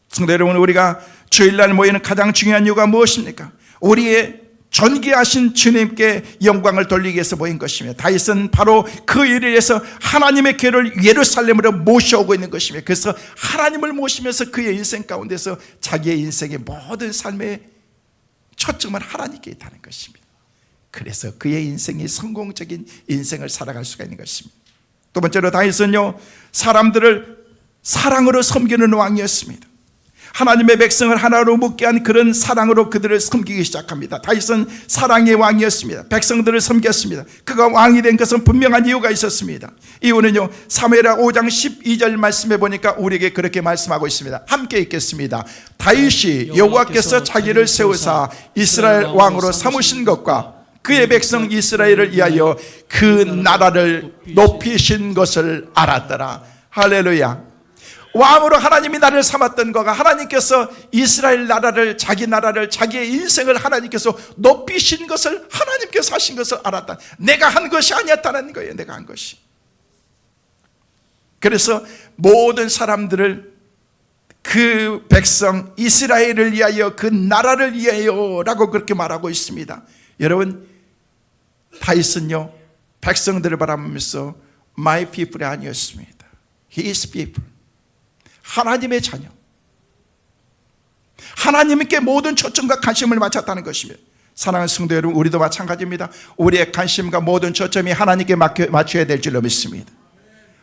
성도 여러분, 우리가 주일날 모이는 가장 중요한 이유가 무엇입니까? 우리의 존귀하신 주님께 영광을 돌리기 위해서 모인 것입니다. 다윗은 바로 그 일을 위해서 하나님의 궤를 예루살렘으로 모셔오고 있는 것입니다. 그래서 하나님을 모시면서 그의 인생 가운데서 자기의 인생의 모든 삶의 초점은 하나님께 있다는 것입니다. 그래서 그의 인생이 성공적인 인생을 살아갈 수가 있는 것입니다. 두 번째로 다윗은요 사람들을 사랑으로 섬기는 왕이었습니다. 하나님의 백성을 하나로 묶게 한 그런 사랑으로 그들을 섬기기 시작합니다. 다윗은 사랑의 왕이었습니다. 백성들을 섬겼습니다. 그가 왕이 된 것은 분명한 이유가 있었습니다. 이유는요 사무엘하 5장 12절 말씀에 보니까 우리에게 그렇게 말씀하고 있습니다. 함께 읽겠습니다. 다윗이 여호와께서 자기를 세우사 이스라엘 왕으로 삼으신 것과 그의 백성 이스라엘을 위하여 그 나라를 높이신 것을 알았더라. 할렐루야. 왕으로 하나님이 나를 삼았던 거가 하나님께서 이스라엘 나라를, 자기 나라를, 자기의 인생을 하나님께서 높이신 것을, 하나님께서 하신 것을 알았다. 내가 한 것이 아니었다는 거예요. 내가 한 것이. 그래서 모든 사람들을, 그 백성 이스라엘을 위하여, 그 나라를 위하여 라고 그렇게 말하고 있습니다. 여러분, 다윗은요 백성들을 바라보면서 My people이 아니었습니다. His people, 하나님의 자녀, 하나님께 모든 초점과 관심을 맞췄다는 것입니다. 사랑하는 성도 여러분, 우리도 마찬가지입니다. 우리의 관심과 모든 초점이 하나님께 맞춰야 될 줄로 믿습니다.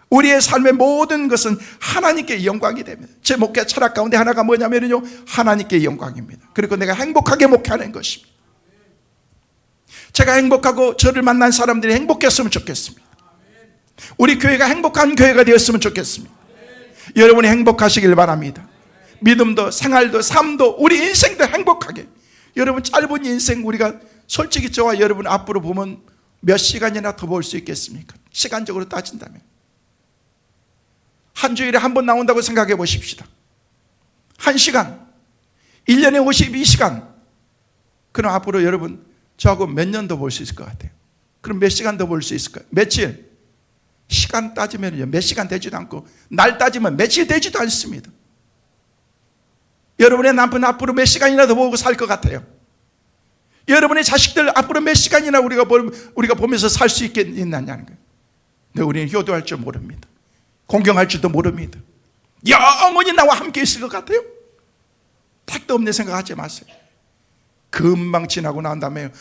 우리의 삶의 모든 것은 하나님께 영광이 됩니다. 제 목회 철학 가운데 하나가 뭐냐면요, 하나님께 영광입니다. 그리고 내가 행복하게 목회하는 것입니다. 제가 행복하고 저를 만난 사람들이 행복했으면 좋겠습니다. 우리 교회가 행복한 교회가 되었으면 좋겠습니다. 여러분이 행복하시길 바랍니다. 믿음도, 생활도, 삶도, 우리 인생도 행복하게. 여러분, 짧은 인생, 우리가 솔직히 저와 여러분 앞으로 보면 몇 시간이나 더 볼 수 있겠습니까? 시간적으로 따진다면 한 주일에 한 번 나온다고 생각해 보십시다. 1시간, 1년에 52시간. 그럼 앞으로 여러분 저하고 몇 년 더 볼 수 있을 것 같아요? 그럼 몇 시간 더 볼 수 있을까요? 며칠? 시간 따지면 몇 시간 되지도 않고, 날 따지면 며칠 되지도 않습니다. 여러분의 남편 앞으로 몇 시간이나 더 보고 살 것 같아요? 여러분의 자식들 앞으로 몇 시간이나 우리가 보면서 살 수 있겠느냐는 거예요. 근데 우리는 효도할 줄 모릅니다. 공경할 줄도 모릅니다. 영원히 나와 함께 있을 것 같아요? 택도 없는 생각하지 마세요. 금방 지나고 난 다음에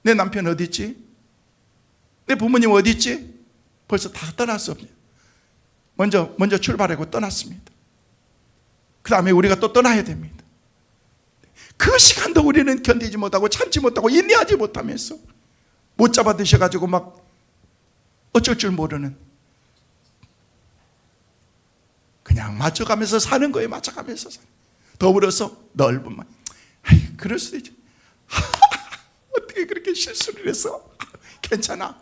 내 남편 어디 있지? 내 부모님 어디 있지? 벌써 다 떠났습니다. 먼저 출발하고 떠났습니다. 그 다음에 우리가 또 떠나야 됩니다. 그 시간도 우리는 견디지 못하고 참지 못하고 인내하지 못하면서 못 잡아 드셔가지고 막 어쩔 줄 모르는, 그냥 맞춰가면서 사는 거예요. 맞춰가면서 사는. 더불어서 넓은 말, 그럴 수도 있지. 어떻게 그렇게 실수를 해서? 괜찮아,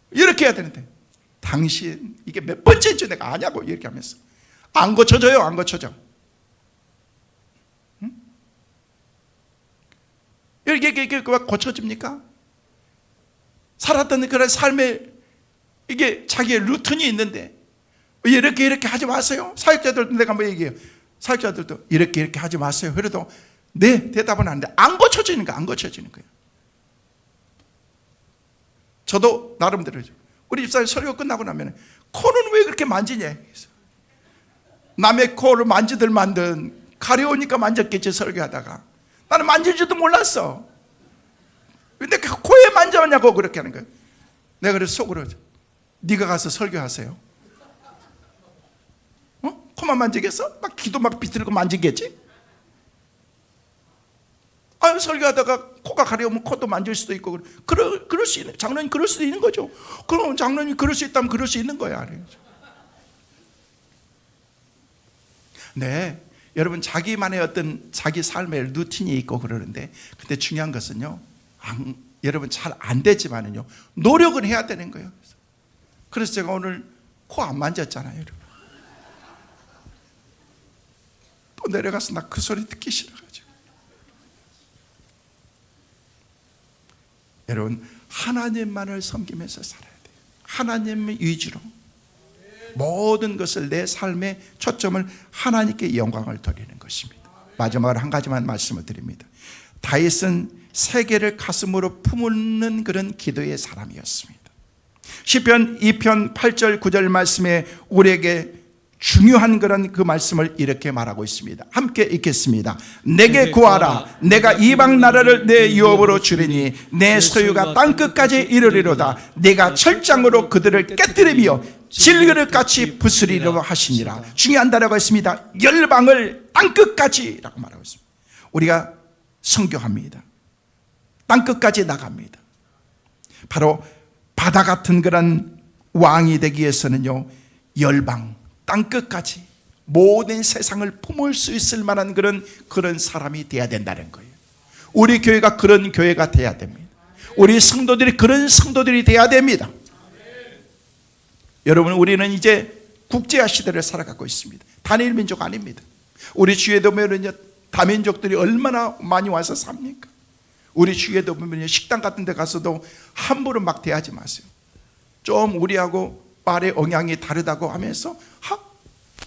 이렇게 해야 되는데, 당신 이게 몇 번째인지 내가 아냐고 이렇게 하면서 안 고쳐져요. 안 고쳐져. 응? 이게 고쳐집니까? 살았던 그런 삶에 이게 자기의 루틴이 있는데 이렇게 하지 마세요. 사역자들도 내가 뭐 얘기해요. 사역자들도 이렇게 하지 마세요. 그래도 네 대답은 하는데 안 고쳐지는 거예요. 저도 나름대로 우리 집사님 설교 끝나고 나면 코는 왜 그렇게 만지냐, 남의 코를 만지들 만든, 가려우니까 만졌겠지 설교하다가. 나는 만질 줄도 몰랐어. 근데 그 코에 만져냐고 그렇게 하는 거예요. 내가 그래서 속으로, 네가 가서 설교하세요. 코만 만지겠어? 막 귀도 막 비틀고 만지겠지? 설교하다가 코가 가려우면 코도 만질 수도 있고, 그럴 수 있는, 장로님 그럴 수도 있는 거죠. 그럼 장로님 그럴 수 있다면 그럴 수 있는 거야. 네, 여러분 자기만의 어떤 자기 삶의 루틴이 있고 그러는데, 근데 중요한 것은요, 여러분 잘 안 되지만은요, 노력은 해야 되는 거예요. 그래서 제가 오늘 코 안 만졌잖아요, 여러분. 또 내려가서 나 그 소리 듣기 싫어가지고. 여러분, 하나님만을 섬기면서 살아야 돼요. 하나님 위주로 모든 것을, 내 삶의 초점을 하나님께 영광을 돌리는 것입니다. 마지막으로 한 가지만 말씀을 드립니다. 다윗은 세계를 가슴으로 품는 그런 기도의 사람이었습니다. 시편 2편 8절 9절 말씀에 우리에게 중요한 그런 그 말씀을 이렇게 말하고 있습니다. 함께 읽겠습니다. 내게 구하라. 내가 이방 나라를 내 유업으로 주리니 내 소유가 땅끝까지 이르리로다. 내가 철장으로 그들을 깨뜨리며 질그릇같이 부수리려 하시니라. 중요한 단어가 있습니다. 열방을 땅끝까지 라고 말하고 있습니다. 우리가 선교합니다. 땅끝까지 나갑니다. 바로 바다 같은 그런 왕이 되기 위해서는요, 열방, 땅끝까지 모든 세상을 품을 수 있을 만한 그런 사람이 돼야 된다는 거예요. 우리 교회가 그런 교회가 돼야 됩니다. 우리 성도들이 그런 성도들이 돼야 됩니다. 여러분, 우리는 이제 국제화 시대를 살아가고 있습니다. 단일 민족 아닙니다. 우리 주위에도 보면요, 다민족들이 얼마나 많이 와서 삽니까? 우리 주위에도 보면 식당 같은 데 가서도 함부로 막 대하지 마세요. 좀 우리하고 말의 억양이 다르다고 하면서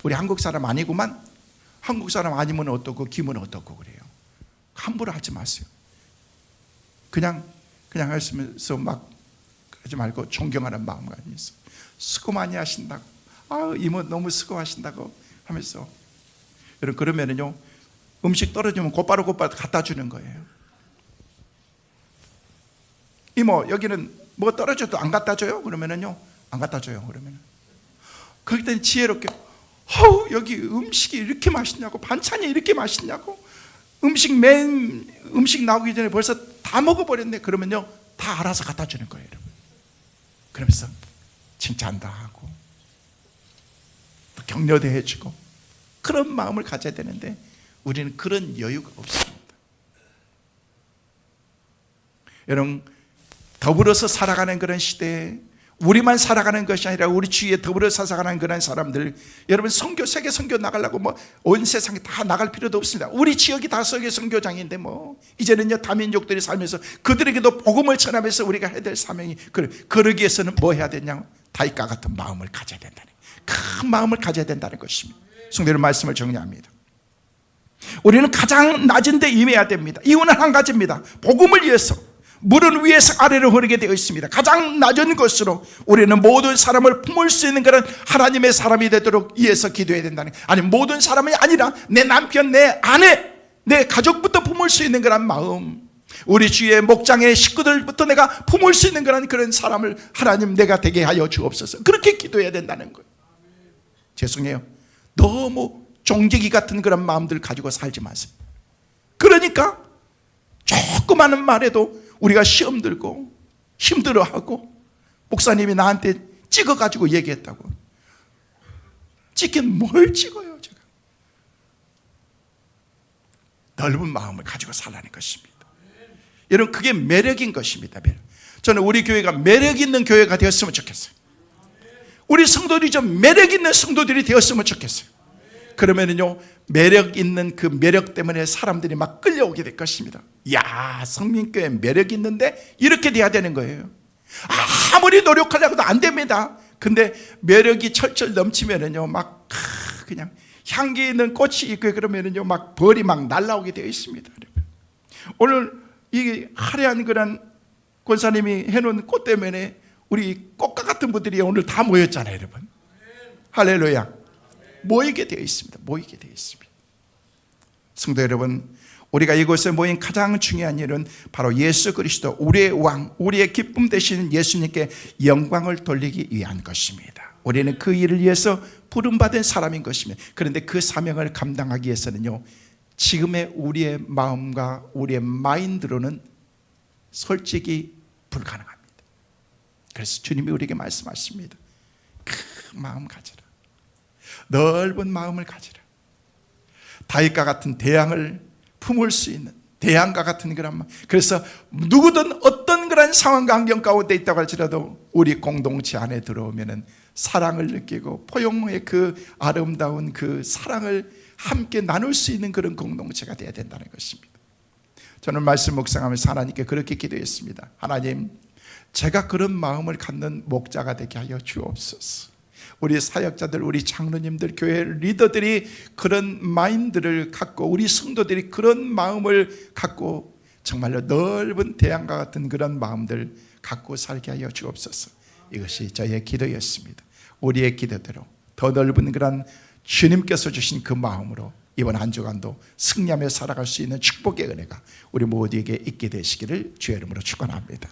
우리 한국 사람 아니구만, 한국 사람 아니면 어떻고 김은 어떻고 그래요. 함부로 하지 마세요. 그냥 하시면서 막 하지 말고 존경하는 마음을 가지면서 수고 많이 하신다고, 이모 너무 수고하신다고 하면서, 여러분, 그러면은요 음식 떨어지면 곧바로 갖다 주는 거예요. 이모 여기는 뭐 떨어져도 안 갖다 줘요? 그러면은요 안 갖다 줘요. 그러면은 그럴 때는 지혜롭게, 여기 음식이 이렇게 맛있냐고, 반찬이 이렇게 맛있냐고, 음식 나오기 전에 벌써 다 먹어버렸네. 그러면요 다 알아서 갖다 주는 거예요, 여러분. 그러면서 칭찬도 하고 또 격려도 해주고, 그런 마음을 가져야 되는데 우리는 그런 여유가 없습니다. 여러분, 더불어서 살아가는 그런 시대에 우리만 살아가는 것이 아니라 우리 주위에 더불어서 살아가는 그런 사람들, 여러분, 세계 선교 나가려고 뭐 온 세상에 다 나갈 필요도 없습니다. 우리 지역이 다 세계 선교장인데 뭐 이제는요 다민족들이 살면서 그들에게도 복음을 전하면서 우리가 해야 될 사명이, 그러기 위해서는 뭐 해야 되냐? 다윗과 같은 마음을 가져야 된다는, 큰 마음을 가져야 된다는 것입니다. 성도님, 말씀을 정리합니다. 우리는 가장 낮은 데 임해야 됩니다. 이유는 한 가지입니다. 복음을 위해서. 물은 위에서 아래로 흐르게 되어 있습니다. 가장 낮은 곳으로 우리는 모든 사람을 품을 수 있는 그런 하나님의 사람이 되도록 위해서 기도해야 된다는, 아니 모든 사람이 아니라 내 남편, 내 아내, 내 가족부터 품을 수 있는 그런 마음, 우리 주위의 목장의 식구들부터 내가 품을 수 있는 그런 사람을 하나님 내가 되게 하여 주옵소서. 그렇게 기도해야 된다는 거예요. 죄송해요, 너무 종지기 같은 그런 마음들 가지고 살지 마세요. 그러니까 조그마한 말에도 우리가 시험 들고 힘들어하고, 목사님이 나한테 찍어가지고 얘기했다고. 찍긴 뭘 찍어요, 제가. 넓은 마음을 가지고 살라는 것입니다. 여러분, 그게 매력인 것입니다. 저는 우리 교회가 매력 있는 교회가 되었으면 좋겠어요. 우리 성도들이 좀 매력 있는 성도들이 되었으면 좋겠어요. 그러면은요 매력 있는 그 매력 때문에 사람들이 막 끌려오게 될 것입니다. 야, 성민교회 매력 있는데 이렇게 돼야 되는 거예요. 아무리 노력하려고도 안 됩니다. 근데 매력이 철철 넘치면은요 막 그냥 향기 있는 꽃이 있고 그러면은요 막 벌이 막 날라오게 되어 있습니다. 오늘 이 화려한 그런 권사님이 해놓은 꽃 때문에 우리 꽃과 같은 분들이 오늘 다 모였잖아요, 여러분. 할렐루야. 모이게 되어 있습니다. 모이게 되어 있습니다. 성도 여러분, 우리가 이곳에 모인 가장 중요한 일은 바로 예수 그리스도, 우리의 왕, 우리의 기쁨 되시는 예수님께 영광을 돌리기 위한 것입니다. 우리는 그 일을 위해서 부름받은 사람인 것입니다. 그런데 그 사명을 감당하기 위해서는요 지금의 우리의 마음과 우리의 마인드로는 솔직히 불가능합니다. 그래서 주님이 우리에게 말씀하십니다. 큰 마음 가져라. 넓은 마음을 가지라. 다윗과 같은 대양을 품을 수 있는, 대양과 같은 그런 마음. 그래서 누구든 어떤 그런 상황과 환경 가운데 있다고 할지라도 우리 공동체 안에 들어오면은 사랑을 느끼고 포용의 그 아름다운 그 사랑을 함께 나눌 수 있는 그런 공동체가 되어야 된다는 것입니다. 저는 말씀 묵상하면서 하나님께 그렇게 기도했습니다. 하나님, 제가 그런 마음을 갖는 목자가 되게 하여 주옵소서. 우리 사역자들, 우리 장로님들, 교회 리더들이 그런 마인드를 갖고, 우리 성도들이 그런 마음을 갖고 정말로 넓은 대양과 같은 그런 마음들 갖고 살게 하여 주옵소서. 이것이 저의 기도였습니다. 우리의 기도대로 더 넓은 그런 주님께서 주신 그 마음으로 이번 한 주간도 승리하며 살아갈 수 있는 축복의 은혜가 우리 모두에게 있게 되시기를 주의 이름으로 축원합니다.